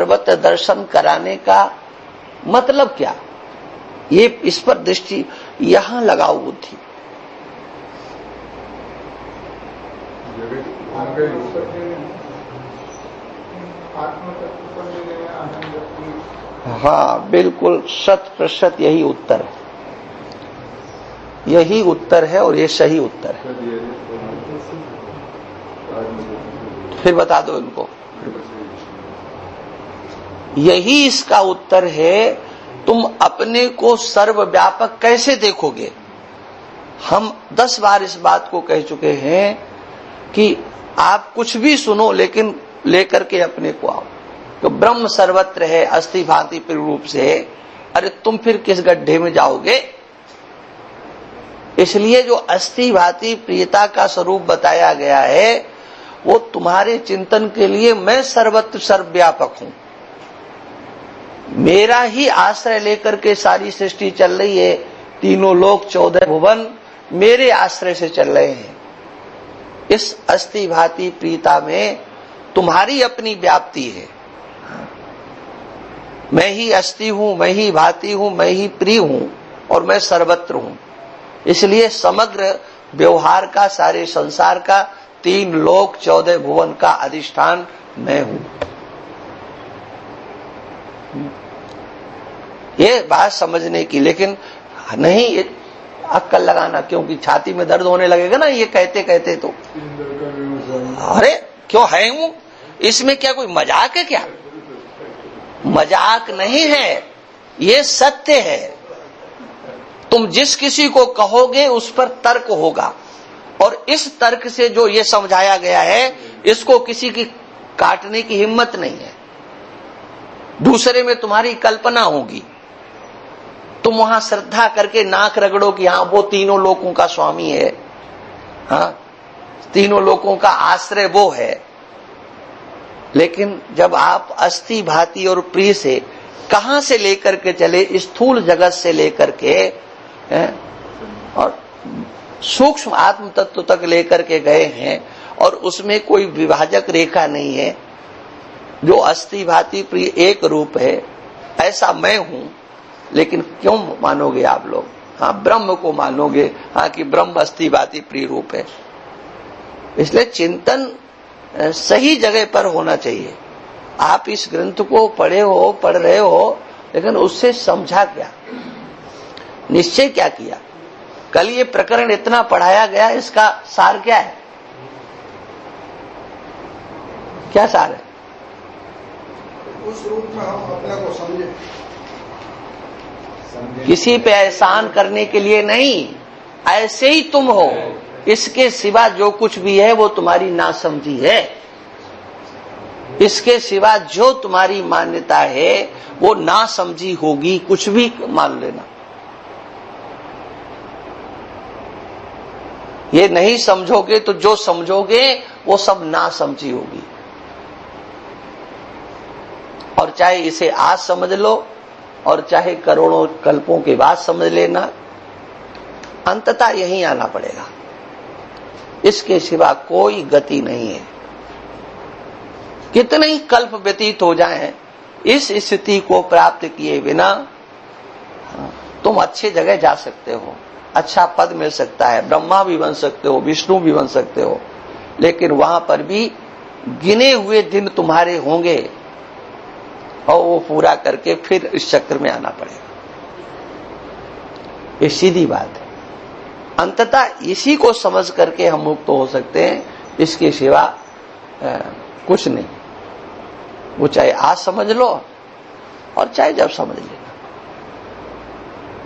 सर्वत्र दर्शन कराने का मतलब क्या, ये इस पर दृष्टि यहां लगाओ बुद्धि। हाँ बिल्कुल 100% यही उत्तर है, यही उत्तर है और ये सही उत्तर है। फिर बता दो इनको, यही इसका उत्तर है। तुम अपने को सर्वव्यापक कैसे देखोगे? हम 10 बार इस बात को कह चुके हैं कि आप कुछ भी सुनो लेकिन लेकर के अपने को आओ। तो ब्रह्म सर्वत्र है अस्थि भांति रूप से, अरे तुम फिर किस गड्ढे में जाओगे? इसलिए जो अस्थि भांति प्रियता का स्वरूप बताया गया है वो तुम्हारे चिंतन के लिए मैं सर्वत्र सर्वव्यापक हूं, मेरा ही आश्रय लेकर के सारी सृष्टि चल रही है। तीनों लोक 14 भुवन मेरे आश्रय से चल रहे हैं। इस अस्थि भांति प्रियता में तुम्हारी अपनी व्याप्ति है। मैं ही अस्थि हूं, मैं ही भांति हूं, मैं ही प्रिय हूं और मैं सर्वत्र हूं। इसलिए समग्र व्यवहार का, सारे संसार का, 3 लोक 14 भुवन का अधिष्ठान मैं हूं। ये बात समझने की, लेकिन नहीं अक्कल लगाना, क्योंकि छाती में दर्द होने लगेगा ना ये कहते कहते। तो अरे क्यों है हूं, इसमें क्या कोई मजाक है क्या? मजाक नहीं है, ये सत्य है। तुम जिस किसी को कहोगे उस पर तर्क होगा, और इस तर्क से जो ये समझाया गया है इसको किसी की काटने की हिम्मत नहीं है। दूसरे में तुम्हारी कल्पना होगी, तुम वहां श्रद्धा करके नाक रगड़ो कि हाँ वो तीनों लोकों का स्वामी है, हाँ तीनों लोकों का आश्रय वो है। लेकिन जब आप अस्थि भांति और प्रिय से कहां से लेकर के चले, स्थूल जगत से लेकर के और सूक्ष्म आत्म तत्व तक लेकर के गए हैं, और उसमें कोई विभाजक रेखा नहीं है, जो अस्थि भांति प्रिय एक रूप है, ऐसा मैं हूं। लेकिन क्यों मानोगे आप लोग? हाँ ब्रह्म को मानोगे, हाँ कि ब्रह्म अस्थि भांति प्रिय रूप है। इसलिए चिंतन सही जगह पर होना चाहिए। आप इस ग्रंथ को पढ़ रहे हो, लेकिन उससे समझा क्या, निश्चय क्या किया? कल ये प्रकरण इतना पढ़ाया गया, इसका सार क्या है? क्या सार है? उस रूप में हम अपने को समझे, किसी पे एहसान करने के लिए नहीं, ऐसे ही तुम हो, इसके सिवा जो कुछ भी है वो तुम्हारी नासमझी है। इसके सिवा जो तुम्हारी मान्यता है वो नासमझी होगी, कुछ भी मान लेना। ये नहीं समझोगे तो जो समझोगे वो सब नासमझी होगी। और चाहे इसे आज समझ लो और चाहे करोड़ों कल्पों के बाद समझ लेना, अंततः यहीं आना पड़ेगा। इसके सिवा कोई गति नहीं है। कितने ही कल्प व्यतीत हो जाएं, इस स्थिति को प्राप्त किए बिना तुम अच्छे जगह जा सकते हो, अच्छा पद मिल सकता है, ब्रह्मा भी बन सकते हो, विष्णु भी बन सकते हो, लेकिन वहां पर भी गिने हुए दिन तुम्हारे होंगे और वो पूरा करके फिर इस चक्र में आना पड़ेगा। ये सीधी बात है। अंततः इसी को समझ करके हम मुक्त हो सकते हैं, इसके सिवा कुछ नहीं। वो चाहे आज समझ लो और चाहे जब समझ लेना।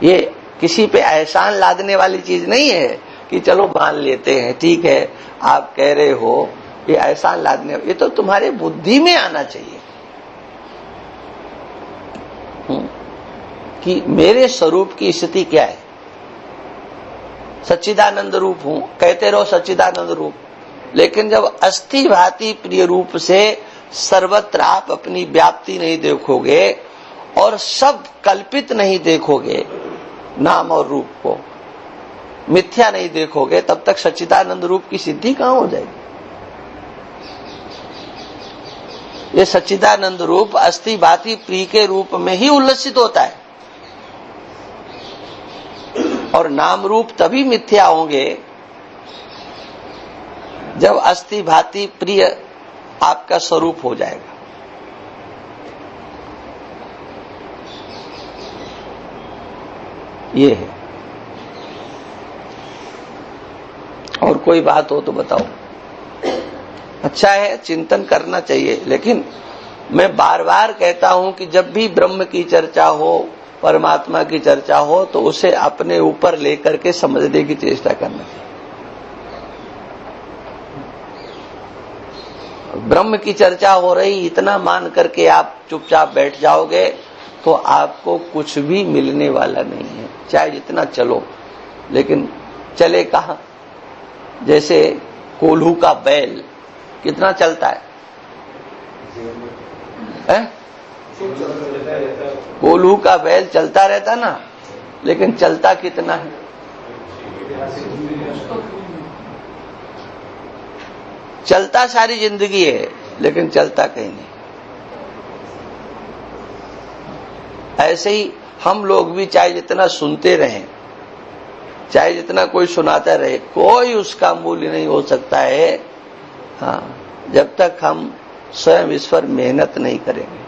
ये किसी पे एहसान लादने वाली चीज नहीं है कि चलो मान लेते हैं, ठीक है आप कह रहे हो, ये एहसान लादने, ये तो तुम्हारे बुद्धि में आना चाहिए कि मेरे स्वरूप की स्थिति क्या है। सच्चिदानंद रूप हूं, कहते रहो सच्चिदानंद रूप, लेकिन जब अस्थि भांति प्रिय रूप से सर्वत्र आप अपनी व्याप्ति नहीं देखोगे और सब कल्पित नहीं देखोगे, नाम और रूप को मिथ्या नहीं देखोगे, तब तक सच्चिदानंद रूप की सिद्धि कहां हो जाएगी? ये सच्चिदानंद रूप अस्थि भाति प्रिय के रूप में ही उल्लसित होता है। और नाम रूप तभी मिथ्या होंगे जब अस्थि भाति प्रिय आपका स्वरूप हो जाएगा। ये है। और कोई बात हो तो बताओ। अच्छा है, चिंतन करना चाहिए, लेकिन मैं बार बार कहता हूं कि जब भी ब्रह्म की चर्चा हो, परमात्मा की चर्चा हो, तो उसे अपने ऊपर लेकर के समझने की चेष्टा करना चाहिए। ब्रह्म की चर्चा हो रही, इतना मान करके आप चुपचाप बैठ जाओगे तो आपको कुछ भी मिलने वाला नहीं है, चाहे जितना चलो। लेकिन चले कहां? जैसे कोल्हू का बैल कितना चलता है? कोल्हू का बैल चलता रहता ना, लेकिन चलता कितना है? चलता सारी जिंदगी है, लेकिन चलता कहीं नहीं। ऐसे ही हम लोग भी चाहे जितना सुनते रहें, चाहे जितना कोई सुनाता रहे, कोई उसका मूल्य नहीं हो सकता है, हाँ, जब तक हम स्वयं इस पर मेहनत नहीं करेंगे,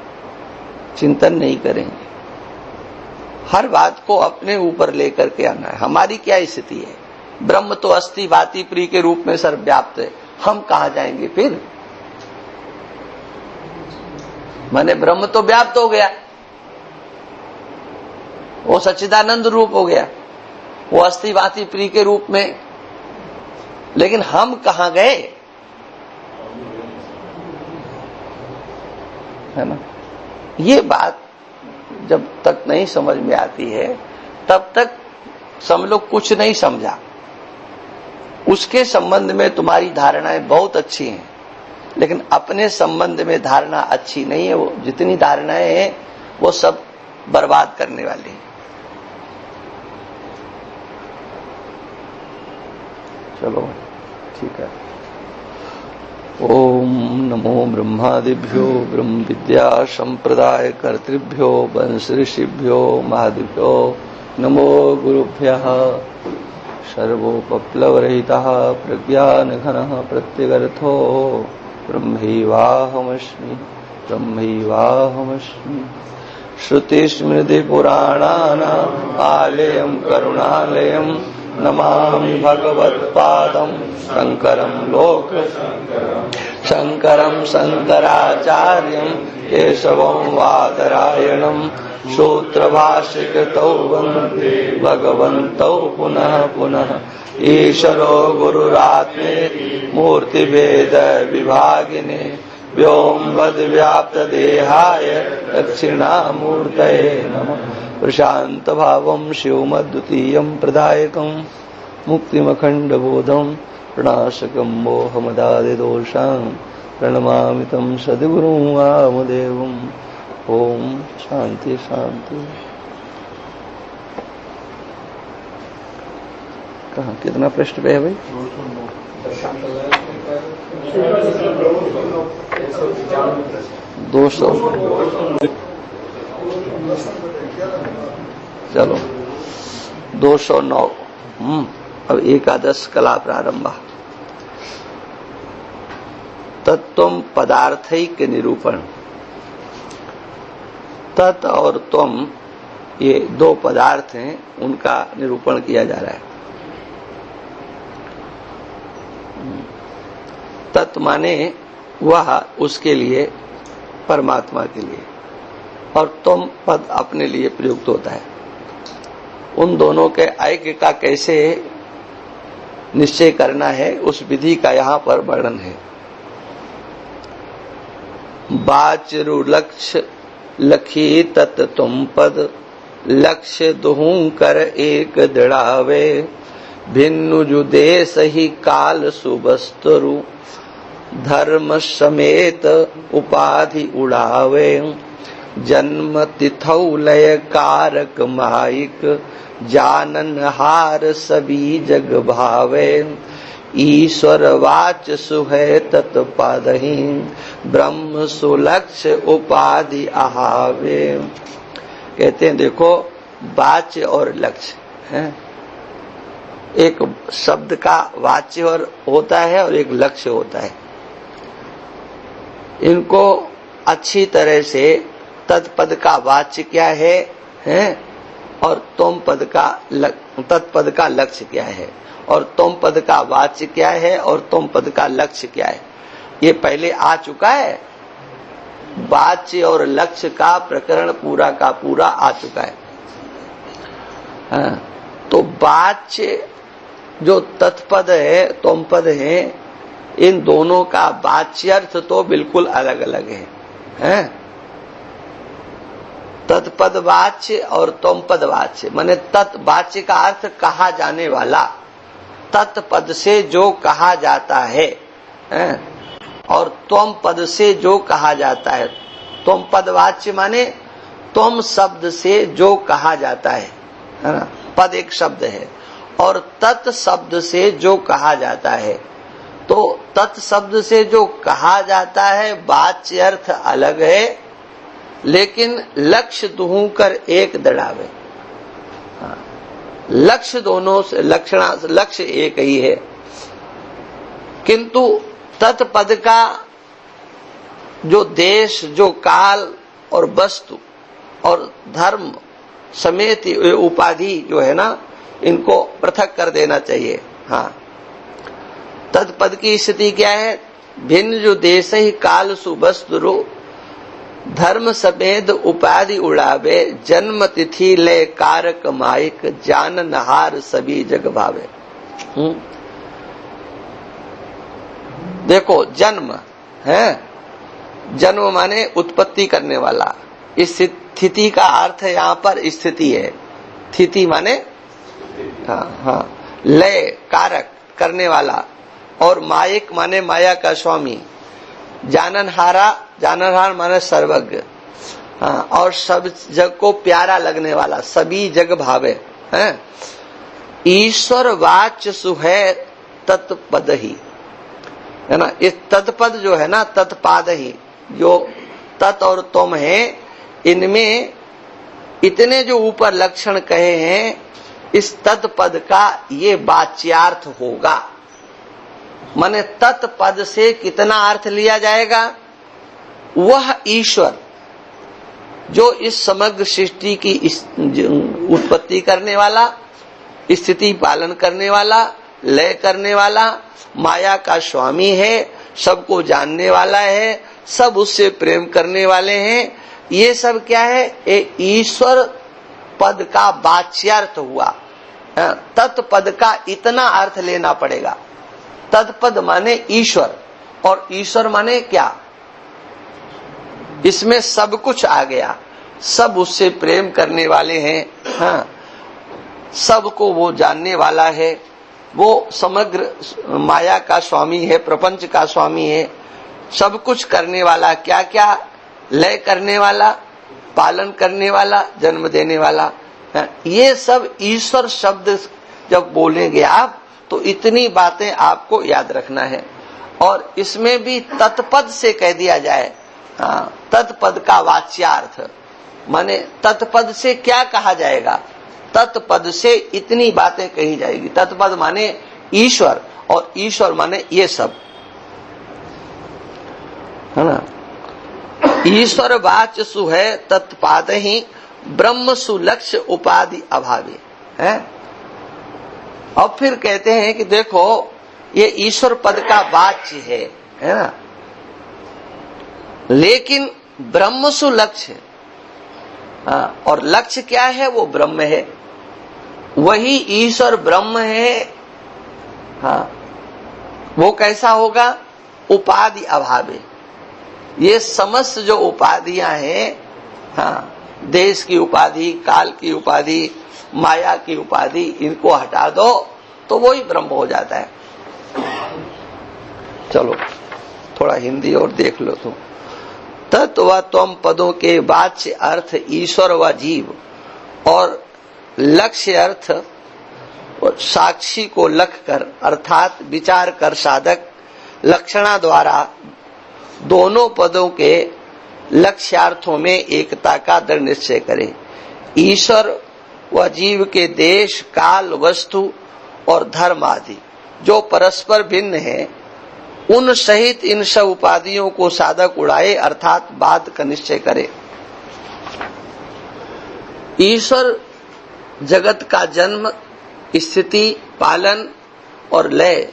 चिंतन नहीं करेंगे। हर बात को अपने ऊपर लेकर के आना है। हमारी क्या स्थिति है? ब्रह्म तो अस्थि भाति प्रिय के रूप में सर्वव्याप्त है, हम कहां जाएंगे फिर? माने ब्रह्म तो व्याप्त हो गया, वो सच्चिदानंद रूप हो गया, वो अस्थि भाति प्रिय के रूप में, लेकिन हम कहां गए? है ना? ये बात जब तक नहीं समझ में आती है, तब तक समझ लो कुछ नहीं समझा। उसके संबंध में तुम्हारी धारणाएं बहुत अच्छी हैं, लेकिन अपने संबंध में धारणा अच्छी नहीं है। वो जितनी धारणाएं हैं वो सब बर्बाद करने वाली हैं। चलो ठीक है। ओम नमो ब्रह्मादिभ्यो ब्रह्म विद्या संप्रदाय कर्तृभ्यो वंश ऋषिभ्यो महादिभ्यो नमो गुरुभ्यः। सर्वोपप्लवरहितः प्रज्ञानघनः प्रत्यगर्थो ब्रह्मैवाहमस्मि ब्रह्मैवाहमस्मि। श्रुतिस्मृतिपुराणानाम् आलयं करुणालयं नमामि भगवत्पादं शंकरं शंकरं शंकराचार्यं केशवं वादरायणं सूत्रभाष्यकृतौ वन्दे भगवन्तौ पुनः पुनः। ईश्वरो गुरुरात्मेति मूर्तिभेद विभागिने व्योमवद्व्याप्तदेहाय दक्षिणामूर्तये नमः। प्रशांत भावं शिवमद्वितीयं प्रदायकं मुक्तिमखण्डबोधं प्रणाशकं मोहमदादिदोषां प्रणमामि तं सद्गुरुं वामदेवम्। ओम शांति शांति। कहाँ कितना पृष्ठ पे है भाई? 200। चलो 209। अब एकादश कला प्रारंभ। तत्त्वम पदार्थैक निरूपण। तत् और त्वम ये दो पदार्थ हैं, उनका निरूपण किया जा रहा है। तत् माने वह उसके लिए, परमात्मा के लिए, और तुम पद अपने लिए प्रयुक्त होता है। उन दोनों के ऐक्य का कैसे निश्चय करना है, उस विधि का यहाँ पर वर्णन है। बाचरु लक्ष्य लखी तत् तुम पद लक्ष्य दुहूं कर एक दृढ़ावे भिन्नु जुदे सही काल सुबस्तरु धर्म समेत उपाधि उड़ावे जन्म तिथौ लय कारक माइक जानन हार सभी जग भावे ईश्वर वाच सुहे तत्पादहि ब्रह्म सुलक्ष्य उपाधि आहावे। कहते हैं देखो, वाच्य और लक्ष्य है, एक शब्द का वाच्य और होता है और एक लक्ष्य होता है। इनको अच्छी तरह से तत्पद का वाच्य क्या है और तोम पद का तत्पद का लक्ष्य क्या है, और तोम पद का वाच्य क्या है और तोम पद का लक्ष्य क्या है, ये पहले आ चुका है। वाच्य और लक्ष्य का प्रकरण पूरा का पूरा आ चुका है। तो वाच्य जो तत्पद है, तोम पद है, इन दोनों का वाच्यर्थ तो बिल्कुल अलग अलग है। तत्पद वाच्य और तोम पद वाच्य, माने तत् वाच्य का अर्थ कहा जाने वाला, तत्पद से जो कहा जाता है, और तोम पद से जो कहा जाता है। तोम पद वाच्य माने तोम शब्द से जो कहा जाता है ना, पद एक शब्द है, और तत् शब्द से जो कहा जाता है। तो तत् शब्द से जो कहा जाता है वाच्य अर्थ अलग है, लेकिन लक्ष्य दुहू कर एक दड़ावे। लक्ष्य दोनों से लक्ष्य एक ही है, किंतु तत्पद का जो देश, जो काल और वस्तु और धर्म समेत उपाधि जो है ना, इनको पृथक कर देना चाहिए। हाँ, तत्पद की स्थिति क्या है? भिन्न जो देश ही काल सुवस्तु रो धर्म समेत उपाधि उड़ावे, जन्म तिथि ले कारक माइक जान नहार सभी जग भावे। देखो, जन्म है, जन्म माने उत्पत्ति करने वाला। इस स्थिति का अर्थ यहाँ पर स्थिति है। स्थिति माने हाँ, लय कारक करने वाला, और मायिक माने माया का स्वामी, जाननहार माने सर्वज्ञ, हाँ, और सब जग को प्यारा लगने वाला, सभी जग भावे हैं। ईश्वर वाच्य सुहे तत्पद ही है ना। इस तत्पद जो है ना, तत्पाद ही, जो तत् और तुम है, इनमें इतने जो ऊपर लक्षण कहे हैं, इस तत्पद का ये वाच्यार्थ होगा। माने तत्पद से कितना अर्थ लिया जाएगा? वह ईश्वर जो इस समग्र सृष्टि की उत्पत्ति करने वाला, स्थिति पालन करने वाला, लय करने वाला, माया का स्वामी है, सबको जानने वाला है, सब उससे प्रेम करने वाले हैं। ये सब क्या है? एक ईश्वर पद का वाच्यार्थ हुआ। तत्पद का इतना अर्थ लेना पड़ेगा। तत्पद माने ईश्वर, और ईश्वर माने क्या? इसमें सब कुछ आ गया, सब उससे प्रेम करने वाले हैं। हाँ, सबको वो जानने वाला है, वो समग्र माया का स्वामी है, प्रपंच का स्वामी है, सब कुछ करने वाला। क्या क्या? लय करने वाला, पालन करने वाला, जन्म देने वाला। ये सब ईश्वर शब्द जब बोलेंगे आप, तो इतनी बातें आपको याद रखना है। और इसमें भी तत्पद से कह दिया जाए, हाँ, तत्पद का वाच्यार्थ माने तत्पद से क्या कहा जाएगा? तत्पद से इतनी बातें कही जाएगी। तत्पद माने ईश्वर, और ईश्वर माने ये सब, है ना। ईश्वर वाच सुहे तत्पाद ही ब्रह्म सुलक्ष्य उपाधि अभावी है। अब फिर कहते हैं कि देखो, ये ईश्वर पद का वाच्य है ना, लेकिन ब्रह्म सुलक्ष्य, और लक्ष्य क्या है? वो ब्रह्म है, वही ईश्वर ब्रह्म है। हाँ, वो कैसा होगा? उपाधि अभावे। ये समस्त जो उपाधियां हैं, हाँ, देश की उपाधि, काल की उपाधि, माया की उपाधि, इनको हटा दो तो वही ब्रह्म हो जाता है। चलो थोड़ा हिंदी और देख लो। तो तत् व त्वम पदों के वाच्य अर्थ ईश्वर व जीव, और लक्ष्य अर्थ और साक्षी को लख कर अर्थात विचार कर साधक लक्षणा द्वारा दोनों पदों के लक्ष्यार्थों में एकता का दृढ़ निश्चय करे। ईश्वर व जीव के देश, काल, वस्तु और धर्म आदि जो परस्पर भिन्न है, उन सहित इन सब उपाधियों को साधक उड़ाए अर्थात बात का निश्चय करे। ईश्वर जगत का जन्म, स्थिति, पालन और लय,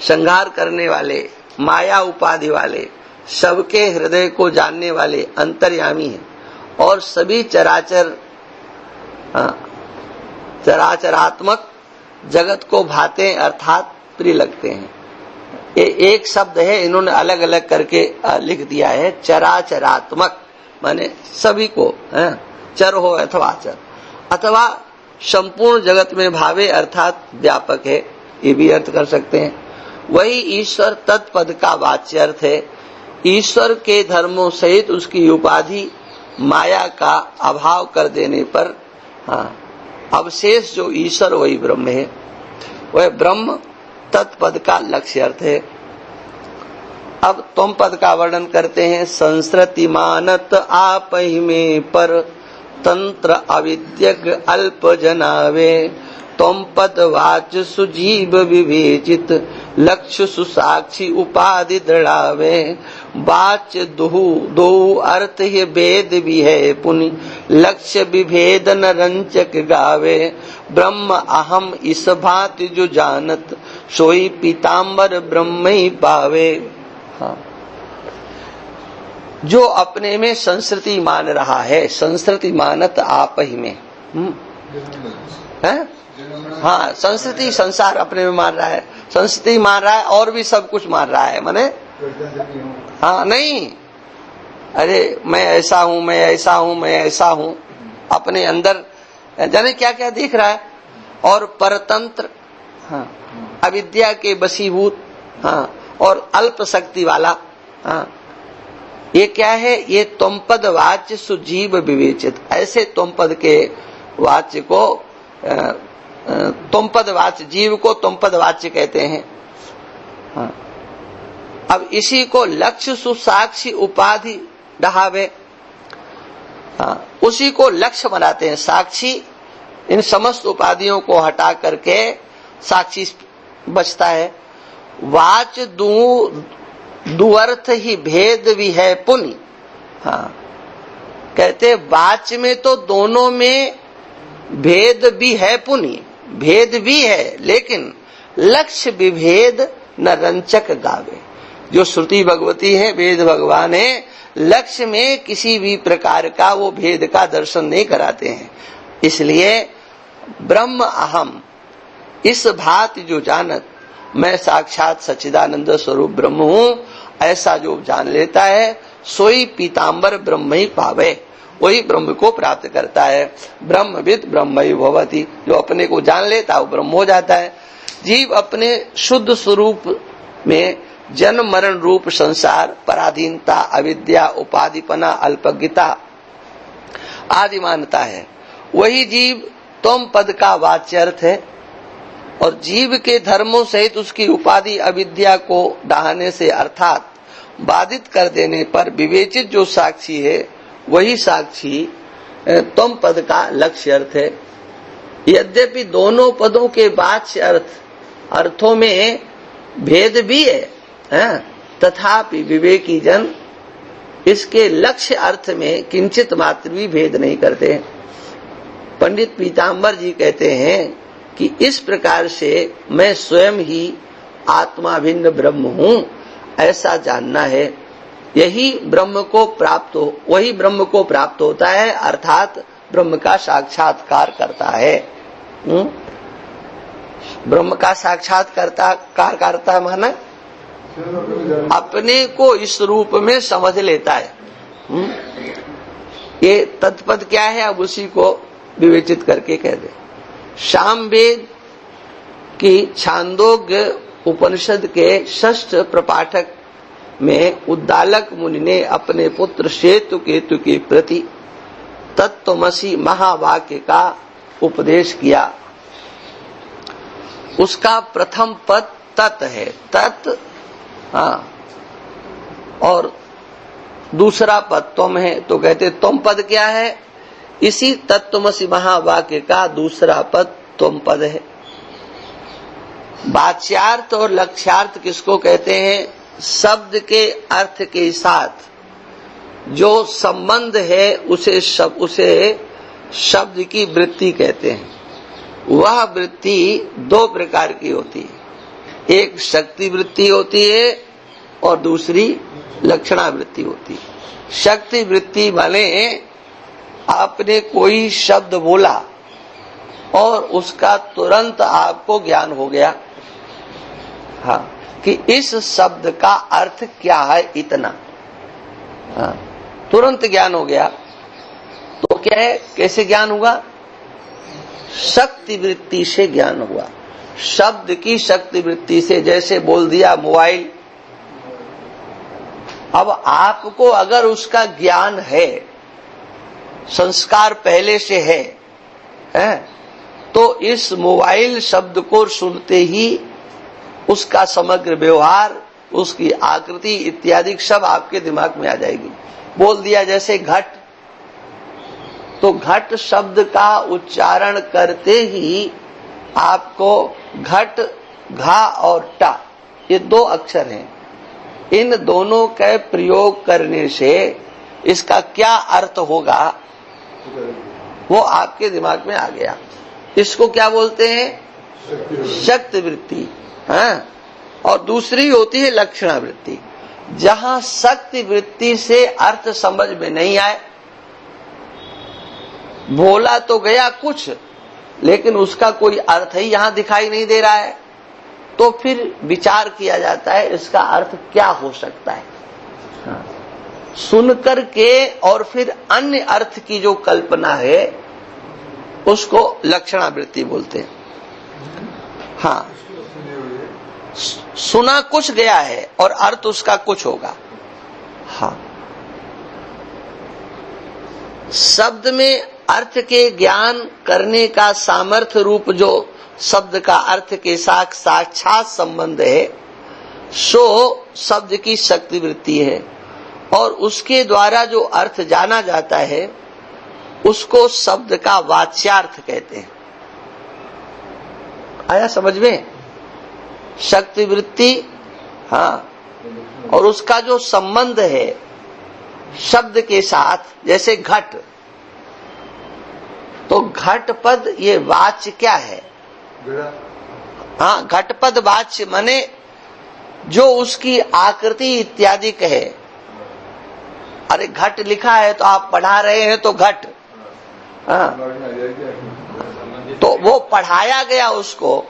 संहार करने वाले, माया उपाधि वाले, सबके हृदय को जानने वाले अंतर्यामी हैं और सभी चराचरात्मक जगत को भाते अर्थात प्रिय लगते हैं। ये एक शब्द है, इन्होंने अलग अलग करके लिख दिया है। चराचरात्मक माने सभी को, चर हो अथवा अचर, अथवा संपूर्ण जगत में भावे अर्थात व्यापक है, ये भी अर्थ कर सकते हैं। वही ईश्वर तत्पद का वाच्य अर्थ है। ईश्वर के धर्मों सहित उसकी उपाधि माया का अभाव कर देने पर अवशेष जो ईश्वर वही ब्रह्म है। वह ब्रह्म तत्पद का लक्ष्य अर्थ है। अब तुम पद का वर्णन करते हैं। संस्कृति मानत आप ही में पर तंत्र अविद्यक अल्प जनावे, तुम पद वाच सुजीव विवेचित लक्ष्य सुसाक्षी उपाधि दृढ़ावे। वाच दो अर्थ ये भेद भी है पुनि, लक्ष्य विभेद न रंचक गावे। ब्रह्म अहम इस भांति जो जानत, सोई पीताम्बर ब्रह्म ही पावे। जो अपने में संस्कृति मान रहा है, संस्कृति मानत आप ही में है। हाँ, संस्कृति संसार अपने में मान रहा है, संस्कृति मान रहा है और भी सब कुछ मान रहा है। माने हाँ नहीं, अरे मैं ऐसा हूँ, मैं ऐसा हूँ, मैं ऐसा हूँ, अपने अंदर जाने क्या क्या दिख रहा है। और परतंत्र, हाँ, अविद्या के बसीभूत, हाँ, और अल्प शक्ति वाला, हाँ, ये क्या है? ये तुम पद वाच्य सुजीव विवेचित। ऐसे तुम पद के वाच्य को तुम पद वाच्य, जीव को तुम पद वाच्य कहते हैं। हाँ। अब इसी को लक्ष्य सुसाक्षी उपाधि डहावे, हाँ, उसी को लक्ष्य बनाते हैं। साक्षी इन समस्त उपाधियों को हटा करके साक्षी बचता है। वाच दुअर्थ ही भेद भी है पुनि, हाँ, कहते वाच में तो दोनों में भेद भी है पुनि, भेद भी है, लेकिन लक्ष्य विभेद न रंचक गावे। जो श्रुति भगवती है, वेद भगवान है, लक्ष्य में किसी भी प्रकार का वो भेद का दर्शन नहीं कराते हैं। इसलिए ब्रह्म अहम इस भांति जो जानत, मैं साक्षात सच्चिदानंद स्वरूप ब्रह्म हूँ, ऐसा जो जान लेता है, सोई पीताम्बर ब्रह्म ही पावे, वही ब्रह्म को प्राप्त करता है। ब्रह्मविद ब्रह्मई भवति, जो अपने को जान लेता है वो ब्रह्म हो जाता है। जीव अपने शुद्ध स्वरूप में जन्म मरण रूप संसार, पराधीनता, अविद्या, उपाधिपना, अल्पज्ञता आदि मानता है। वही जीव तुम पद का वाच्य अर्थ है। और जीव के धर्मों सहित उसकी उपाधि अविद्या को डहाने से अर्थात बाधित कर देने पर विवेचित जो साक्षी है, वही साक्षी तुम पद का लक्ष्य अर्थ है। यद्यपि दोनों पदों के वाच्य अर्थों में भेद भी है, तथापि विवेकी जन इसके लक्ष्य अर्थ में किंचित मात्र भी भेद नहीं करते। पंडित पीताम्बर जी कहते हैं कि इस प्रकार से मैं स्वयं ही आत्मा भिन्न ब्रह्म हूँ, ऐसा जानना है। यही ब्रह्म को प्राप्त हो, वही ब्रह्म को प्राप्त होता है, अर्थात ब्रह्म का साक्षात्कार करता है। ब्रह्म का साक्षात्कार करता माना अपने को इस रूप में समझ लेता है। ये तत्पद क्या है, अब उसी को विवेचित करके कह दे। सामवेद की छांदोग्य उपनिषद के षष्ठ प्रपाठक में उद्दालक मुनि ने अपने पुत्र श्वेत केतु के प्रति तत्त्वमसि महावाक्य का उपदेश किया। उसका प्रथम पद तत् है, तत्, हाँ, और दूसरा पद त्वम है, तो कहते त्वम पद क्या है? इसी तत्त्वमसि महावाक्य का दूसरा पद त्वम पद है। वाच्यार्थ और लक्ष्यार्थ किसको कहते हैं? शब्द के अर्थ के साथ जो संबंध है उसे शब्द की वृत्ति कहते हैं। वह वृत्ति दो प्रकार की होती है, एक शक्ति वृत्ति होती है और दूसरी लक्षणा वृत्ति होती है। शक्ति वृत्ति माने आपने कोई शब्द बोला और उसका तुरंत आपको ज्ञान हो गया, हाँ, कि इस शब्द का अर्थ क्या है, इतना, हाँ, तुरंत ज्ञान हो गया। तो क्या है, कैसे ज्ञान हुआ? शक्ति वृत्ति से ज्ञान हुआ, शब्द की शक्ति वृत्ति से। जैसे बोल दिया मोबाइल, अब आपको अगर उसका ज्ञान है, संस्कार पहले से है, तो इस मोबाइल शब्द को सुनते ही उसका समग्र व्यवहार, उसकी आकृति इत्यादि सब आपके दिमाग में आ जाएगी। बोल दिया जैसे घट, तो घट शब्द का उच्चारण करते ही आपको घट, घा और टा, ये दो अक्षर हैं, इन दोनों के प्रयोग करने से इसका क्या अर्थ होगा वो आपके दिमाग में आ गया। इसको क्या बोलते हैं? शक्ति वृत्ति, हाँ। और दूसरी होती है लक्षणा वृत्ति। जहां शक्ति वृत्ति से अर्थ समझ में नहीं आए, बोला तो गया कुछ लेकिन उसका कोई अर्थ ही यहां दिखाई नहीं दे रहा है, तो फिर विचार किया जाता है इसका अर्थ क्या हो सकता है, हाँ। सुन करके और फिर अन्य अर्थ की जो कल्पना है उसको लक्षणा वृत्ति बोलते हैं, हाँ। सुना कुछ गया है और अर्थ उसका कुछ होगा, हाँ। शब्द में अर्थ के ज्ञान करने का सामर्थ्य रूप जो शब्द का अर्थ के साथ साक्षात संबंध है, सो शब्द की शक्ति वृत्ति है। और उसके द्वारा जो अर्थ जाना जाता है उसको शब्द का वाच्यार्थ कहते हैं। आया समझ में? शक्ति वृत्ति, हाँ, और उसका जो संबंध है शब्द के साथ, जैसे घट, तो घट पद ये वाच्य क्या है? हाँ, घटपद वाच्य माने जो उसकी आकृति इत्यादि कहे। अरे घट लिखा है तो आप पढ़ा रहे हैं तो घट, हाँ, तो वो पढ़ाया गया उसको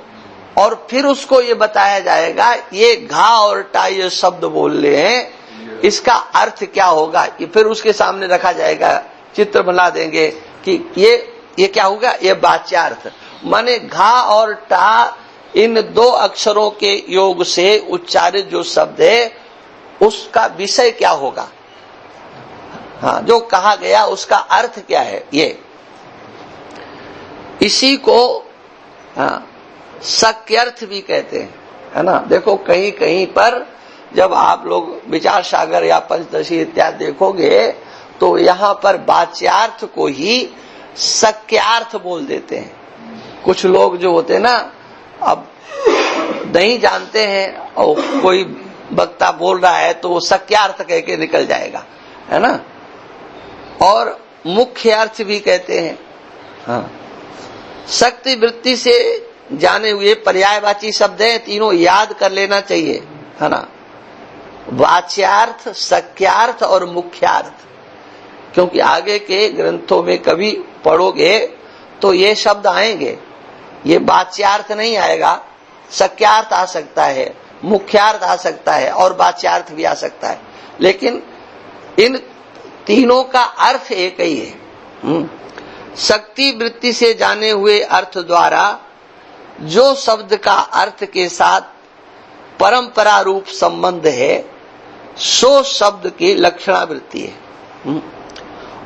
और फिर उसको ये बताया जाएगा ये घा और टा ये शब्द बोल रहे हैं, इसका अर्थ क्या होगा, ये फिर उसके सामने रखा जाएगा, चित्र बना देंगे कि ये क्या होगा, ये वाच्यार्थ। माने घा और टा इन दो अक्षरों के योग से उच्चारित जो शब्द है उसका विषय क्या होगा, हाँ, जो कहा गया उसका अर्थ क्या है, ये इसी को, हाँ, शक्यर्थ भी कहते हैं, है ना। देखो कहीं कहीं पर जब आप लोग विचार सागर या पंचदशी इत्यादि देखोगे तो यहाँ पर वाच्यार्थ को ही शक्यार्थ बोल देते हैं। कुछ लोग जो होते हैं ना, अब नहीं जानते हैं और कोई वक्ता बोल रहा है तो वो शक्यार्थ कह के निकल जाएगा, है ना। और मुख्य अर्थ भी कहते हैं, हाँ। शक्ति वृत्ति से जाने हुए पर्यायवाची शब्द है, तीनों याद कर लेना चाहिए, है ना। वाच्यार्थ, शक्यार्थ और मुख्यार्थ, क्योंकि आगे के ग्रंथों में कभी पढ़ोगे तो ये शब्द आएंगे, ये वाच्यार्थ नहीं आएगा, शक्यार्थ आ सकता है, मुख्यार्थ आ सकता है और वाच्यार्थ भी आ सकता है, लेकिन इन तीनों का अर्थ एक ही है। शक्ति वृत्ति से जाने हुए अर्थ द्वारा जो शब्द का अर्थ के साथ परंपरा रूप संबंध है सो शब्द की लक्षणा वृत्ति है,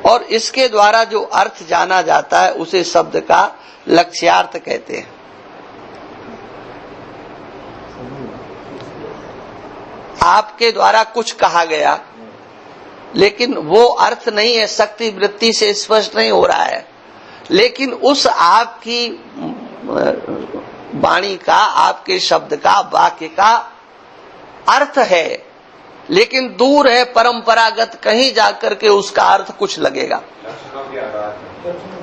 और इसके द्वारा जो अर्थ जाना जाता है उसे शब्द का लक्ष्यार्थ कहते हैं। आपके द्वारा कुछ कहा गया, लेकिन वो अर्थ नहीं है, शक्ति वृत्ति से स्पष्ट नहीं हो रहा है, लेकिन उस आपकी वाणी का, आपके शब्द का, वाक्य का अर्थ है, लेकिन दूर है, परंपरागत, कहीं जाकर के उसका अर्थ कुछ लगेगा।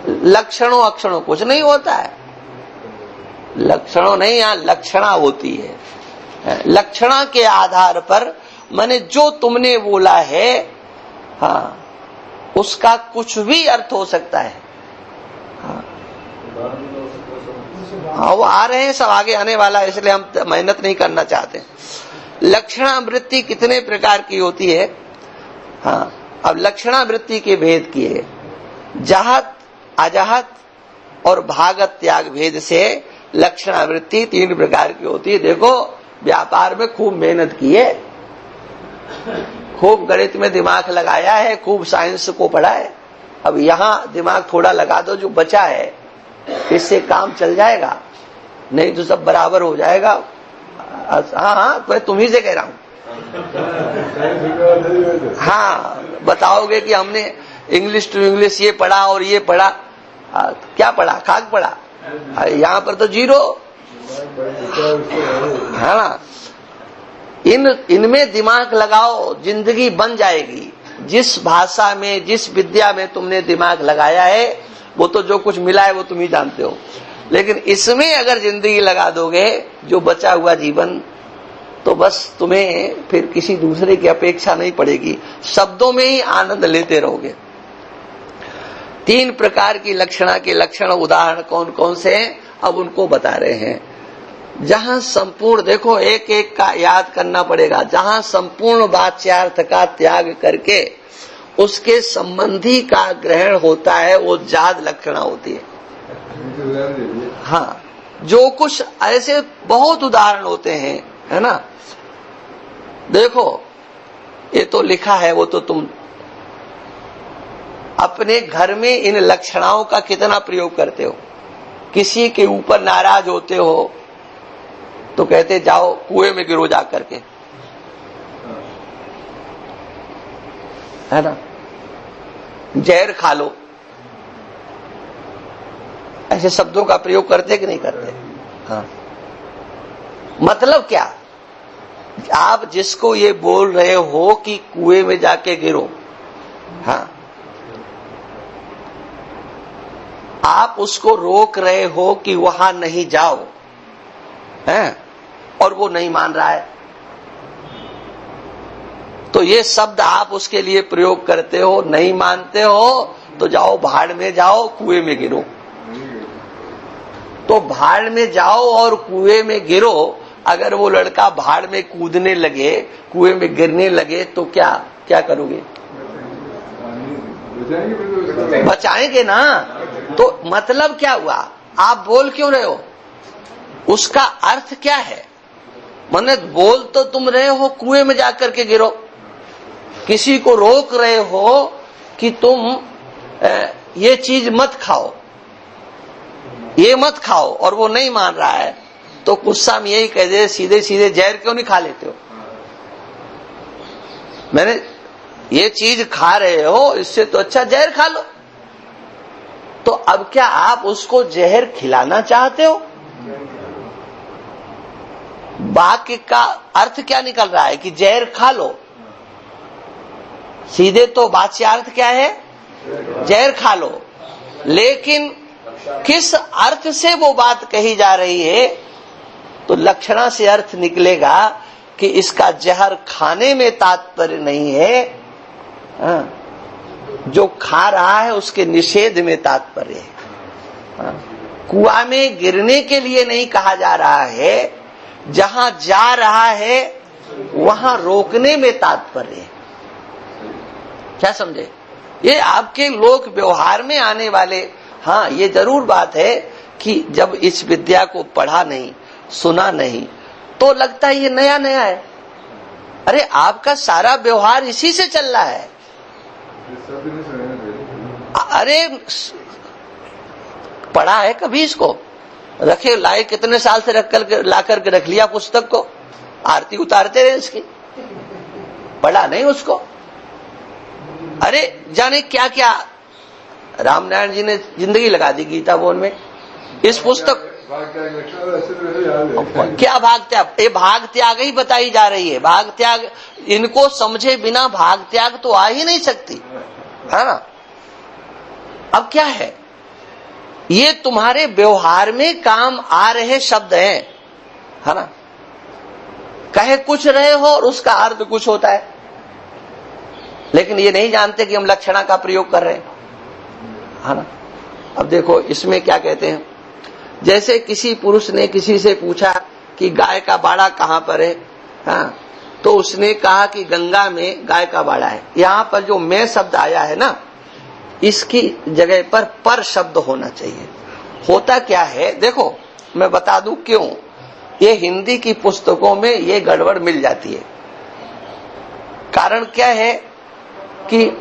लक्षणों अक्षणों कुछ नहीं होता है, लक्षणों नहीं, यहाँ लक्षणा होती है। लक्षणा के आधार पर माने जो तुमने बोला है, हाँ, उसका कुछ भी अर्थ हो सकता है। हाँ, वो आ रहे हैं, सब आगे आने वाला है, इसलिए हम मेहनत नहीं करना चाहते। लक्षणावृत्ति कितने प्रकार की होती है? हाँ, अब लक्षणावृत्ति के भेद किए, जाहत, अजाहत और भागत त्याग भेद से लक्षणावृत्ति 3 प्रकार की होती है। देखो, व्यापार में खूब मेहनत की है, खूब गणित में दिमाग लगाया है, खूब साइंस को पढ़ा है। अब यहाँ दिमाग थोड़ा लगा दो, जो बचा है इससे काम चल जाएगा, नहीं तो सब बराबर हो जाएगा। हाँ, तो तुम्ही से कह रहा हूं। हाँ, बताओगे कि हमने इंग्लिश टू इंग्लिश ये पढ़ा और ये पढ़ा, क्या पढ़ा? खाक पढ़ा। यहाँ पर तो 0। हाँ, इनमें दिमाग लगाओ, जिंदगी बन जाएगी। जिस भाषा में, जिस विद्या में तुमने दिमाग लगाया है, वो तो जो कुछ मिला है वो तुम ही जानते हो, लेकिन इसमें अगर जिंदगी लगा दोगे, जो बचा हुआ जीवन, तो बस तुम्हें फिर किसी दूसरे की अपेक्षा नहीं पड़ेगी, शब्दों में ही आनंद लेते रहोगे। 3 प्रकार की लक्षणा के लक्षण उदाहरण कौन कौन से हैं, अब उनको बता रहे हैं। जहां संपूर्ण, देखो एक एक का याद करना पड़ेगा, जहां संपूर्ण वाच्यार्थ का त्याग करके उसके संबंधी का ग्रहण होता है, वो जाद लक्षणा होती है। हाँ, जो कुछ ऐसे बहुत उदाहरण होते हैं, है ना। देखो, ये तो लिखा है, वो तो तुम अपने घर में इन लक्षणाओं का कितना प्रयोग करते हो। किसी के ऊपर नाराज होते हो तो कहते जाओ कुएं में गिरो जा करके, है ना, जहर खा लो, ऐसे शब्दों का प्रयोग करते कि नहीं करते? हाँ, मतलब क्या? आप जिसको ये बोल रहे हो कि कुएं में जाके गिरो, हाँ, आप उसको रोक रहे हो कि वहां नहीं जाओ, हैं, और वो नहीं मान रहा है, तो ये शब्द आप उसके लिए प्रयोग करते हो। नहीं मानते हो तो जाओ भाड़ में, जाओ कुएं में गिरो। तो भाड़ में जाओ और कुएं में गिरो। अगर वो लड़का भाड़ में कूदने लगे, कुएं में गिरने लगे, तो क्या क्या करोगे? बचाएंगे ना। तो मतलब क्या हुआ? आप बोल क्यों रहे हो? उसका अर्थ क्या है? माने बोल तो तुम रहे हो कुएं में जाकर के गिरो, किसी को रोक रहे हो कि तुम ये चीज मत खाओ, ये मत खाओ, और वो नहीं मान रहा है, तो गुस्सा में यही कह दे, सीधे सीधे जहर क्यों नहीं खा लेते हो? मैंने ये चीज खा रहे हो, इससे तो अच्छा जहर खा लो। तो अब क्या आप उसको जहर खिलाना चाहते हो? वाक्य का अर्थ क्या निकल रहा है कि जहर खा लो। सीधे तो वाच्यार्थ क्या है? जहर खा लो। लेकिन किस अर्थ से वो बात कही जा रही है? तो लक्षणा से अर्थ निकलेगा कि इसका जहर खाने में तात्पर्य नहीं है, जो खा रहा है उसके निषेध में तात्पर्य है। कुआं में गिरने के लिए नहीं कहा जा रहा है, जहां जा रहा है वहां रोकने में तात्पर्य है। क्या समझे? ये आपके लोक व्यवहार में आने वाले। हाँ, ये जरूर बात है कि जब इस विद्या को पढ़ा नहीं, सुना नहीं, तो लगता है ये नया नया है। अरे आपका सारा व्यवहार इसी से चल रहा है। अरे पढ़ा है कभी इसको? रखे लाए, कितने साल से रख कर ला करके रख लिया पुस्तक को, आरती उतारते रहे इसकी। पढ़ा नहीं उसको? अरे जाने क्या क्या रामनारायण जी ने जिंदगी लगा दी गीता बोल में। इस पुस्तक क्या भाग त्याग, ये भाग त्याग ही बताई जा रही है। भाग त्याग, इनको समझे बिना भाग त्याग तो आ ही नहीं सकती, है ना। अब क्या है, ये तुम्हारे व्यवहार में काम आ रहे शब्द हैं, है ना। कहे कुछ रहे हो और उसका अर्थ कुछ होता है, लेकिन ये नहीं जानते कि हम लक्षणा का प्रयोग कर रहे हैं, है ना। अब देखो इसमें क्या कहते हैं, जैसे किसी पुरुष ने किसी से पूछा कि गाय का बाड़ा कहाँ पर है, हाँ, तो उसने कहा कि गंगा में गाय का बाड़ा है। यहां पर जो मैं शब्द आया है ना, इसकी जगह पर शब्द होना चाहिए। होता क्या है देखो, मैं बता दूं क्यों। ये हिंदी की पुस्तकों में ये गड़बड़ मिल जाती है। कारण क्या है कि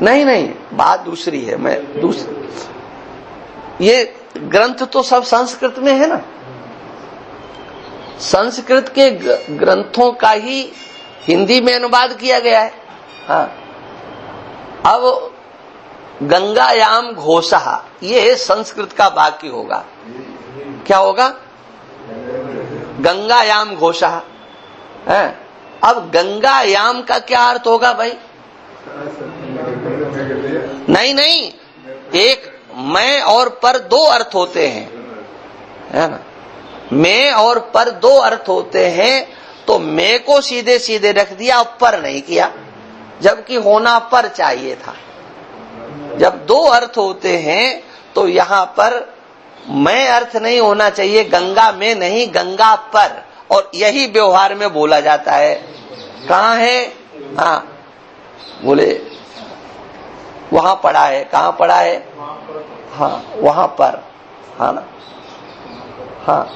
नहीं, बात दूसरी है। मैं ये ग्रंथ तो सब संस्कृत में है ना, संस्कृत के ग्रंथों का ही हिंदी में अनुवाद किया गया है। हाँ, अब गंगायाम घोषः, ये संस्कृत का वाक्य होगा। क्या होगा? गंगायाम घोषः। अब गंगायाम का क्या अर्थ होगा भाई? नहीं, एक मैं और पर दो अर्थ होते हैं, है ना। मैं और पर दो अर्थ होते हैं, तो मैं को सीधे सीधे रख दिया और पर नहीं किया, जबकि होना पर चाहिए था। जब दो अर्थ होते हैं तो यहाँ पर मैं अर्थ नहीं होना चाहिए, गंगा में नहीं, गंगा पर। और यही व्यवहार में बोला जाता है। कहाँ है? हाँ, बोले वहां पड़ा है। कहाँ पड़ा है? हाँ, वहां पर, हाँ ना। हाँ,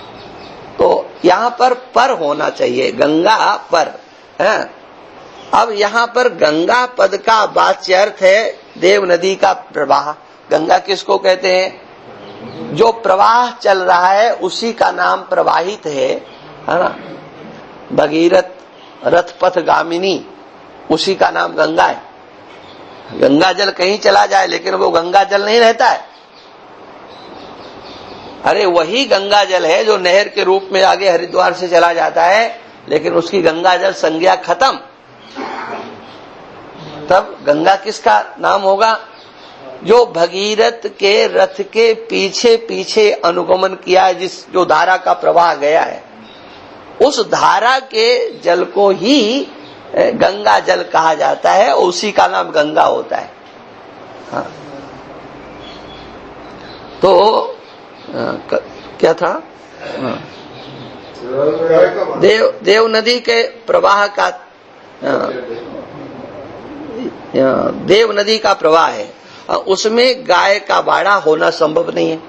तो यहाँ पर होना चाहिए, गंगा पर है। अब यहाँ पर गंगा पद का वाच्य अर्थ है देव नदी का प्रवाह। गंगा किसको कहते हैं? जो प्रवाह चल रहा है उसी का नाम प्रवाहित है ना। भगीरथ रथपथ गामिनी, उसी का नाम गंगा है। गंगा जल कहीं चला जाए लेकिन वो गंगा जल नहीं रहता है। अरे वही गंगा जल है जो नहर के रूप में आगे हरिद्वार से चला जाता है, लेकिन उसकी गंगा जल संज्ञा खत्म। तब गंगा किसका नाम होगा? जो भगीरथ के रथ के पीछे पीछे अनुगमन किया है, जो धारा का प्रवाह गया है, उस धारा के जल को ही गंगा जल कहा जाता है, उसी का नाम गंगा होता है। हाँ, तो क्या था? देव नदी के प्रवाह का, देव नदी का प्रवाह है, उसमें गाय का बाड़ा होना संभव नहीं है।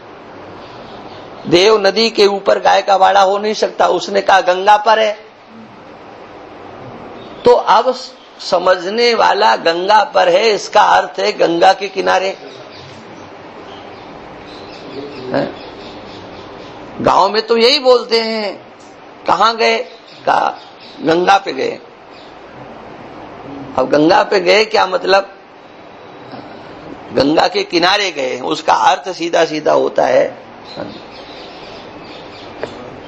देव नदी के ऊपर गाय का बाड़ा हो नहीं सकता। उसने कहा गंगा पर है, तो अब समझने वाला गंगा पर है, इसका अर्थ है गंगा के किनारे। गांव में तो यही बोलते हैं। कहाँ गए? कहा गंगा पे गए। अब गंगा पे गए क्या मतलब? गंगा के किनारे गए, उसका अर्थ सीधा सीधा होता है।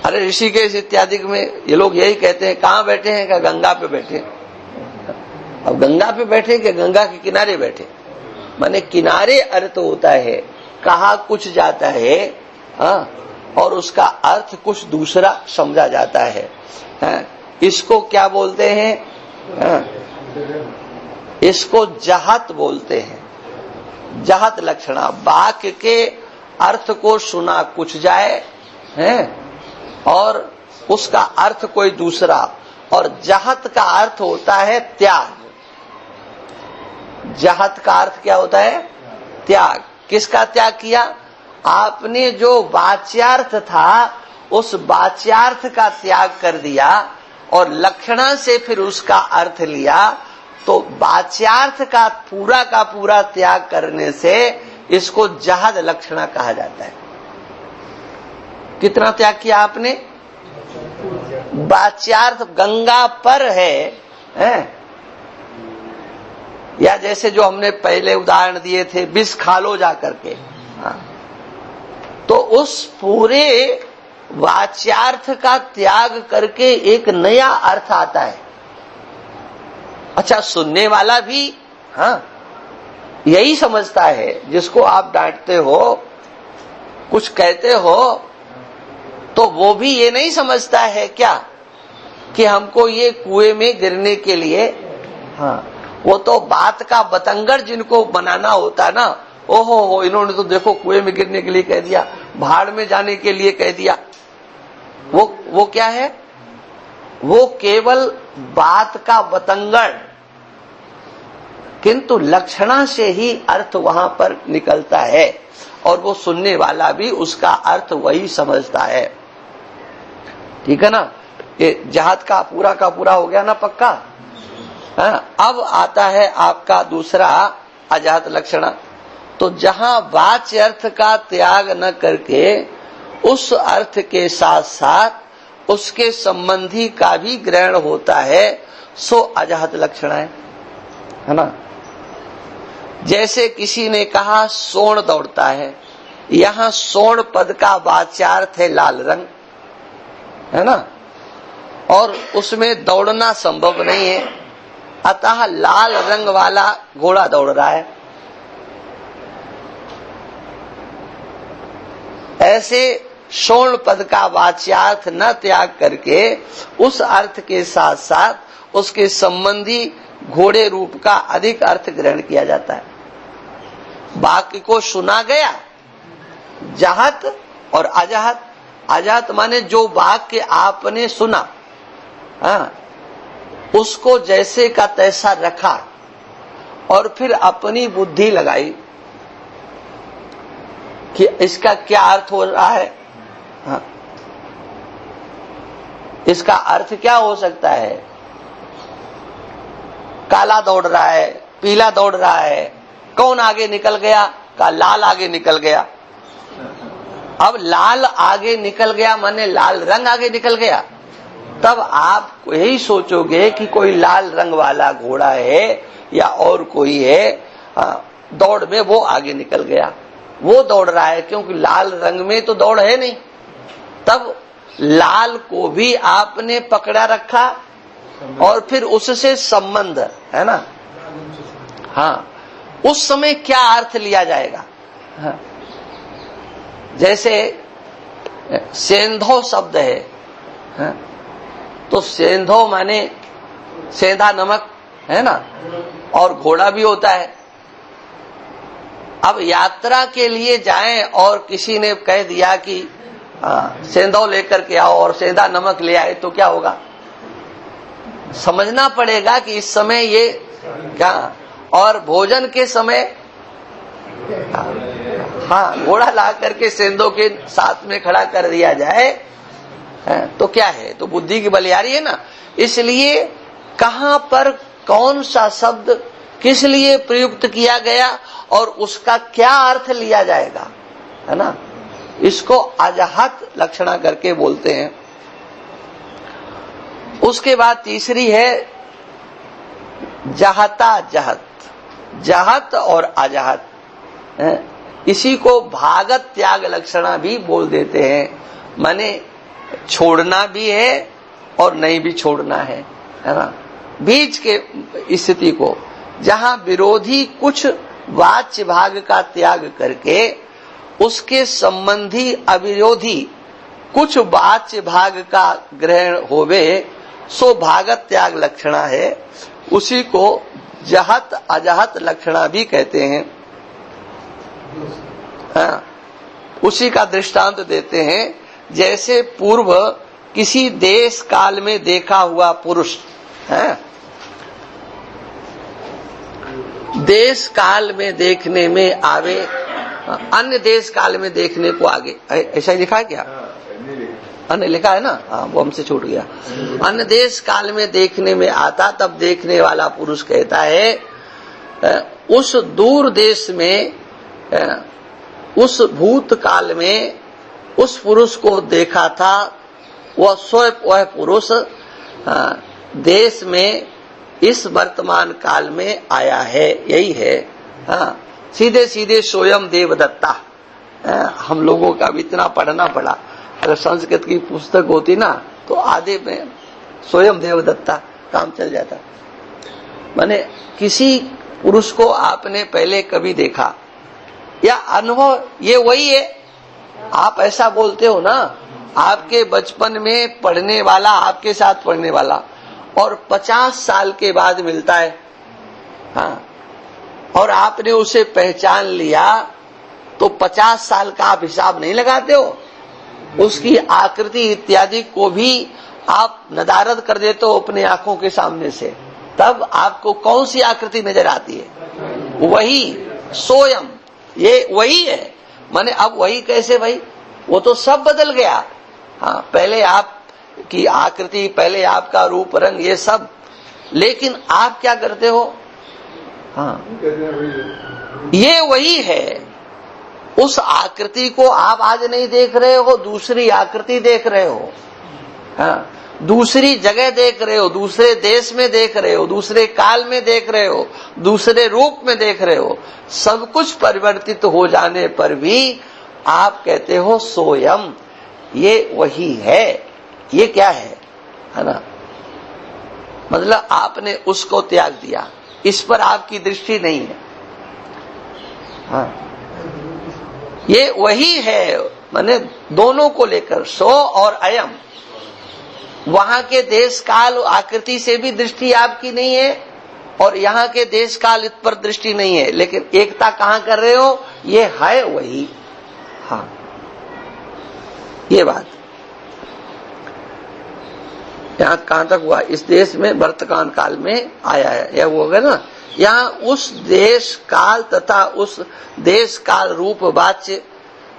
अरे ऋषिकेश इत्यादि में ये लोग यही कहते हैं, कहाँ बैठे हैं? क्या गंगा पे बैठे। अब गंगा पे बैठे कि गंगा के किनारे बैठे? माने किनारे अर्थ होता है, कहा कुछ जाता है, हाँ, और उसका अर्थ कुछ दूसरा समझा जाता है। हाँ, इसको क्या बोलते हैं? हाँ, इसको जहत बोलते हैं। जहत लक्षणा, वाक्य के अर्थ को सुना कुछ जाए हैं और उसका अर्थ कोई दूसरा। और जहत का अर्थ होता है त्याग। जहत का अर्थ क्या होता है? त्याग। किसका त्याग किया? आपने जो वाच्यार्थ था उस वाच्यार्थ का त्याग कर दिया और लक्षणा से फिर उसका अर्थ लिया। तो वाच्यार्थ का पूरा त्याग करने से इसको जहद लक्षणा कहा जाता है। कितना त्याग किया आपने? वाच्यार्थ गंगा पर है? या जैसे जो हमने पहले उदाहरण दिए थे, विष खा लो जा करके, तो उस पूरे वाच्यार्थ का त्याग करके एक नया अर्थ आता है। अच्छा, सुनने वाला भी यही समझता है, जिसको आप डांटते हो, कुछ कहते हो, तो वो भी ये नहीं समझता है क्या कि हमको ये कुएं में गिरने के लिए, वो तो बात का बतंगड़ जिनको बनाना होता है ना, ओहो हो, इन्होंने तो देखो कुएं में गिरने के लिए कह दिया, भाड़ में जाने के लिए कह दिया। वो क्या है? वो केवल बात का बतंगड़, किंतु लक्षणा से ही अर्थ वहां पर निकलता है और वो सुनने वाला भी उसका अर्थ वही समझता है। ठीक है ना? ये जहाद का पूरा हो गया ना, पक्का? अब आता है आपका दूसरा अजात लक्षणा। तो जहां वाच्य अर्थ का त्याग न करके उस अर्थ के साथ साथ उसके संबंधी का भी ग्रहण होता है, सो अजात लक्षणा है ना? जैसे किसी ने कहा सोण दौड़ता है, यहां सोण पद का वाच्यार्थ है लाल रंग, है ना? और उसमें दौड़ना संभव नहीं है, अतः लाल रंग वाला घोड़ा दौड़ रहा है। ऐसे सोण पद का वाच्यार्थ न त्याग करके उस अर्थ के साथ साथ उसके संबंधी घोड़े रूप का अधिक अर्थ ग्रहण किया जाता है। वाक्य को सुना गया, जाहत और अजाहत। अजाहत माने जो वाक्य आपने सुना, उसको जैसे का तैसा रखा और फिर अपनी बुद्धि लगाई कि इसका क्या अर्थ हो रहा है। इसका अर्थ क्या हो सकता है? काला दौड़ रहा है, पीला दौड़ रहा है, कौन आगे निकल गया? का लाल आगे निकल गया। अब लाल आगे निकल गया माने लाल रंग आगे निकल गया, तब आप यही सोचोगे कि कोई लाल रंग वाला घोड़ा है या और कोई है, दौड़ में वो आगे निकल गया, वो दौड़ रहा है, क्योंकि लाल रंग में तो दौड़ है नहीं। तब लाल को भी आपने पकड़ा रखा और फिर उससे संबंध है ना। उस समय क्या अर्थ लिया जाएगा? जैसे सेंधो शब्द है, तो सेंधो माने सेंधा नमक है ना, और घोड़ा भी होता है। अब यात्रा के लिए जाएं और किसी ने कह दिया कि सेंधो लेकर के आओ और सेंधा नमक ले आए, तो क्या होगा? समझना पड़ेगा कि इस समय ये क्या, और भोजन के समय घोड़ा ला करके सेंधो के साथ में खड़ा कर दिया जाए तो क्या है? तो बुद्धि की बलिहारी है ना। इसलिए कहां पर कौन सा शब्द किस लिए प्रयुक्त किया गया और उसका क्या अर्थ लिया जाएगा, है ना, इसको अजाहत लक्षणा करके बोलते हैं। उसके बाद तीसरी है जाहता जहत। जहत और अजाहत, इसी को भागत त्याग लक्षणा भी बोल देते हैं। माने छोड़ना भी है और नहीं भी छोड़ना है ना, बीच के स्थिति को, जहां विरोधी कुछ वाच्य भाग का त्याग करके उसके संबंधी अविरोधी कुछ वाच्य भाग का ग्रहण होवे, सो भागत त्याग लक्षणा है। उसी को जहत अजहत लक्षणा भी कहते हैं। उसी का दृष्टांत देते हैं। जैसे पूर्व किसी देश काल में देखा हुआ पुरुष है, देश काल में देखने में आवे, अन्य देश काल में देखने को आगे, ऐसा ही लिखा है क्या? अन्य लिखा है ना, वो हमसे छूट गया। अन्य देश काल में देखने में आता, तब देखने वाला पुरुष कहता है उस दूर देश में, उस भूत काल में उस पुरुष को देखा था, वह पुरुष देश में इस वर्तमान काल में आया है, यही है। सीधे सीधे स्वयं देवदत्ता। हम लोगों का भी इतना पढ़ना पड़ा, अगर संस्कृत की पुस्तक होती ना तो आधे में स्वयं देवदत्ता काम चल जाता। माने किसी पुरुष को आपने पहले कभी देखा या अनुभव, ये वही है। आप ऐसा बोलते हो ना, आपके बचपन में पढ़ने वाला, आपके साथ पढ़ने वाला और 50 साल के बाद मिलता है, और आपने उसे पहचान लिया, तो 50 साल का आप हिसाब नहीं लगाते हो, उसकी आकृति इत्यादि को भी आप नदारद कर देते हो अपने आंखों के सामने से। तब आपको कौन सी आकृति नजर आती है? वही स्वयं, ये वही है। माने अब वही कैसे भाई? वो तो सब बदल गया। पहले आप की आकृति, पहले आपका रूप रंग, ये सब, लेकिन आप क्या करते हो? ये वही है। उस आकृति को आप आज नहीं देख रहे हो, दूसरी आकृति देख रहे हो, दूसरी जगह देख रहे हो, दूसरे देश में देख रहे हो, दूसरे काल में देख रहे हो, दूसरे रूप में देख रहे हो। सब कुछ परिवर्तित हो जाने पर भी आप कहते हो सोयम, ये वही है। ये क्या है ना? मतलब आपने उसको त्याग दिया, इस पर आपकी दृष्टि नहीं है। ये वही है, माने दोनों को लेकर, सो और अयम। वहां के देश काल आकृति से भी दृष्टि आपकी नहीं है और यहाँ के देश काल इत पर दृष्टि नहीं है, लेकिन एकता कहाँ कर रहे हो? ये है वही। ये बात यहाँ कहां तक हुआ? इस देश में वर्तमान काल में आया है, यह वो होगा ना। यहाँ उस देश काल तथा उस देश काल रूप वाच्य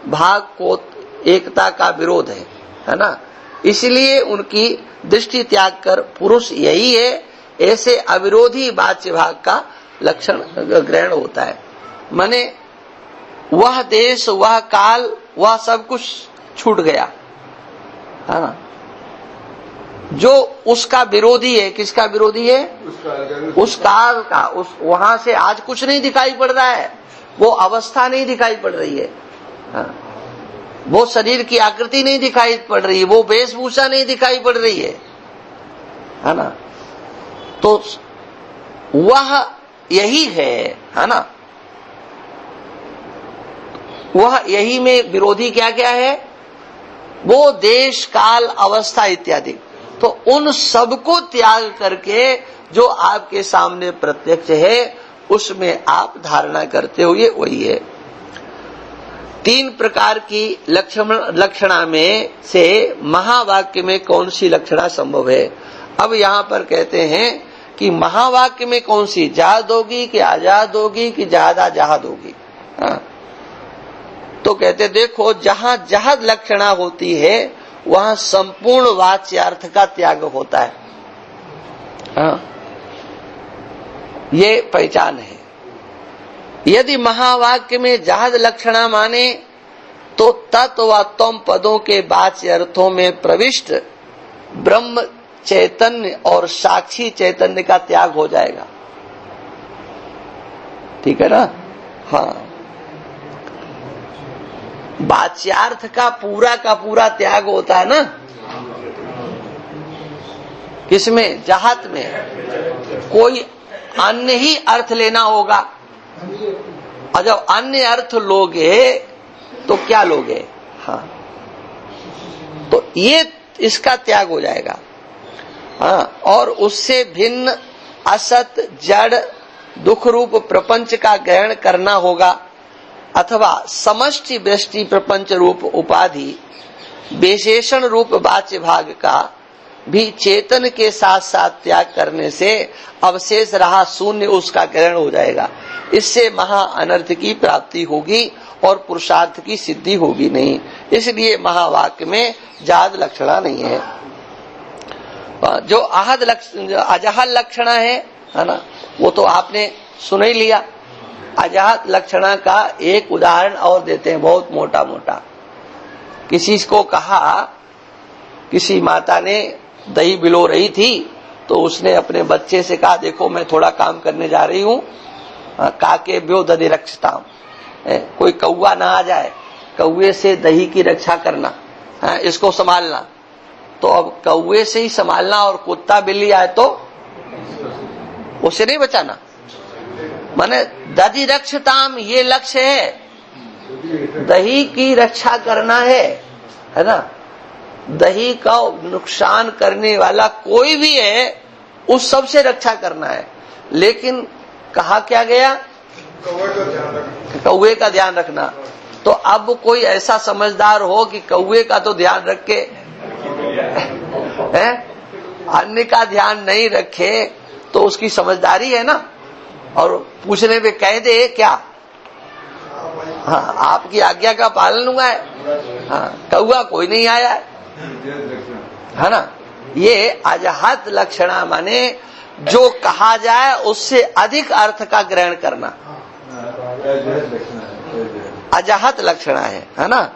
भाग को एकता का विरोध है ना। इसलिए उनकी दृष्टि त्याग कर पुरुष यही है, ऐसे अविरोधी वाच्य भाग का लक्षण ग्रहण होता है। माने वह देश, वह काल, वह सब कुछ छूट गया, है ना। जो उसका विरोधी है, किसका विरोधी है? उस काल का। उस वहां से आज कुछ नहीं दिखाई पड़ रहा है, वो अवस्था नहीं दिखाई पड़ रही है, वो शरीर की आकृति नहीं दिखाई पड़ रही है, वो वेशभूषा नहीं दिखाई पड़ रही है ना। तो वह यही है ना। वह यही में विरोधी क्या क्या है? वो देश काल अवस्था इत्यादि। तो उन सबको त्याग करके जो आपके सामने प्रत्यक्ष है उसमें आप धारणा करते हो, ये वही है। 3 प्रकार की लक्षणा में से महावाक्य में कौन सी लक्षणा संभव है? अब यहाँ पर कहते हैं कि महावाक्य में कौन सी, जाद होगी कि आजाद होगी कि ज्यादा जहाद होगी? तो कहते देखो, जहां जहाद लक्षणा होती है वहां संपूर्ण वाच्यार्थ का त्याग होता है। ये पहचान है। यदि महावाक्य में जहाद लक्षणा माने तो तत्व व तम पदों के वाच्य अर्थों में प्रविष्ट ब्रह्म चैतन्य और साक्षी चैतन्य का त्याग हो जाएगा। ठीक है ना? वाच्यार्थ का पूरा त्याग होता है ना। किसमें? जाहत में। कोई अन्य ही अर्थ लेना होगा, और जब अन्य अर्थ लोगे तो क्या लोगे? तो ये इसका त्याग हो जाएगा। और उससे भिन्न असत जड़ दुख रूप प्रपंच का ग्रहण करना होगा, अथवा समष्टि वृष्टि प्रपंच रूप उपाधि विशेषण रूप वाच्य भाग का भी चेतन के साथ साथ त्याग करने से अवशेष रहा शून्य उसका ग्रहण हो जाएगा। इससे महा अनर्थ की प्राप्ति होगी और पुरुषार्थ की सिद्धि होगी नहीं। इसलिए महावाक्य में जाद लक्षणा नहीं है। जो अजहद लक्षणा है ना, वो तो आपने सुन ही लिया। अजहद लक्षणा का एक उदाहरण और देते हैं, बहुत मोटा मोटा। किसी को कहा किसी माता ने दही बिलो रही थी तो उसने अपने बच्चे से कहा, देखो मैं थोड़ा काम करने जा रही हूँ, काके ब्यो दधि रक्षताम, कोई कौवा ना आ जाए, कौवे से दही की रक्षा करना, इसको संभालना। तो अब कौवे से ही संभालना और कुत्ता बिल्ली आए तो उसे नहीं बचाना। माने दधि रक्षताम ये लक्ष्य है, दही की रक्षा करना है ना। दही का नुकसान करने वाला कोई भी है उस सब से रक्षा करना है। लेकिन कहा क्या गया, कौवे का ध्यान रखना। तो अब कोई ऐसा समझदार हो कि कौवे का तो ध्यान रख के अन्य का ध्यान नहीं रखे तो उसकी समझदारी है ना। और पूछने पे कह दे क्या, हाँ आपकी आज्ञा का पालन हुआ है, हाँ कौवा कोई नहीं आया है ना। ये अजहत लक्षणा माने जो कहा जाए उससे अधिक अर्थ का ग्रहण करना, अजहत लक्षणा है ना।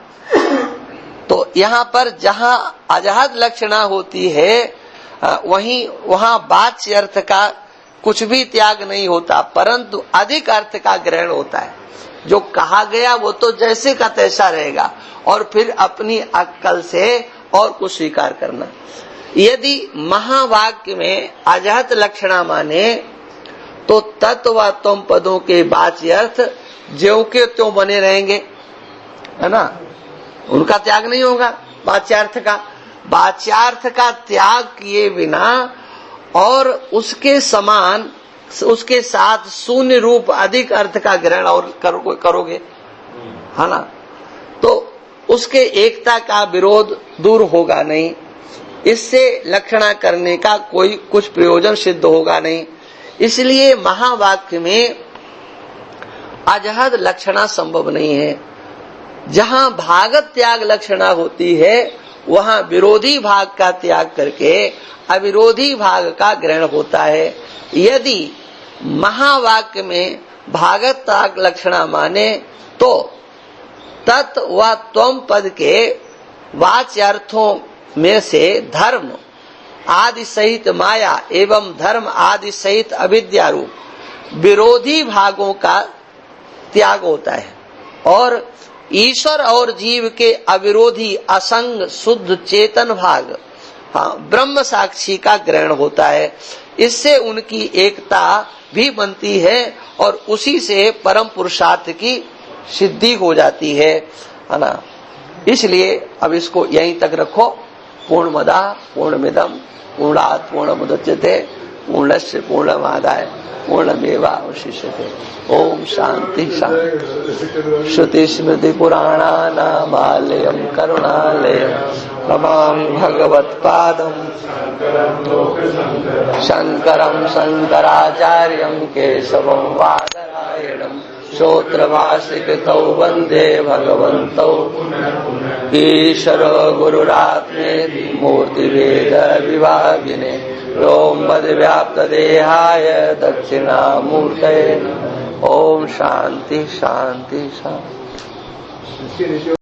तो यहाँ पर जहाँ अजहत लक्षणा होती है वहाँ वाच्य अर्थ का कुछ भी त्याग नहीं होता, परंतु अधिक अर्थ का ग्रहण होता है। जो कहा गया वो तो जैसे का तैसा रहेगा और फिर अपनी अक्कल से और कुछ स्वीकार करना। यदि महावाक्य में अजहत लक्षणा माने तो तत्व व तुम पदों के वाच्य अर्थ ज्यों के त्यों बने रहेंगे, है ना, उनका त्याग नहीं होगा। वाच्यार्थ का त्याग किए बिना और उसके समान उसके साथ शून्य रूप अधिक अर्थ का ग्रहण और करोगे, है ना, तो उसके एकता का विरोध दूर होगा नहीं। इससे लक्षणा करने का कोई कुछ प्रयोजन सिद्ध होगा नहीं। इसलिए महावाक्य में अजहत लक्षणा संभव नहीं है। जहाँ भागत त्याग लक्षणा होती है वहाँ विरोधी भाग का त्याग करके अविरोधी भाग का ग्रहण होता है। यदि महावाक्य में भागत त्याग लक्षणा माने तो तत् व त्वम पद के वाच्य अर्थों में से धर्म आदि सहित माया एवं धर्म आदि सहित अविद्या रूप विरोधी भागों का त्याग होता है और ईश्वर और जीव के अविरोधी असंग शुद्ध चेतन भाग, हाँ, ब्रह्म साक्षी का ग्रहण होता है। इससे उनकी एकता भी बनती है और उसी से परम पुरुषार्थ की सिद्धि हो जाती है ना। इसलिए अब इसको यहीं तक रखो। पूर्णमदा पूर्णमिदं पूर्णात् पूर्णमुदच्यते पूर्णस्य पूर्णमादाय पूर्णमेवावशिष्यते। ओम शांति शांति। श्रुति स्मृति पुराणानामालयं करुणालयं नमामि भगवत्पादं शंकरं शंकराचार्यं केशवं बादरायणं श्रोत्रभाषिकृतौ वन्दे भगवन्तौ ईश्वर गुरुरात्मेति मूर्तिभेद विभागिने व्योम व्याप्त देहाय दक्षिणामूर्तये। ओम शांति शांति शांति।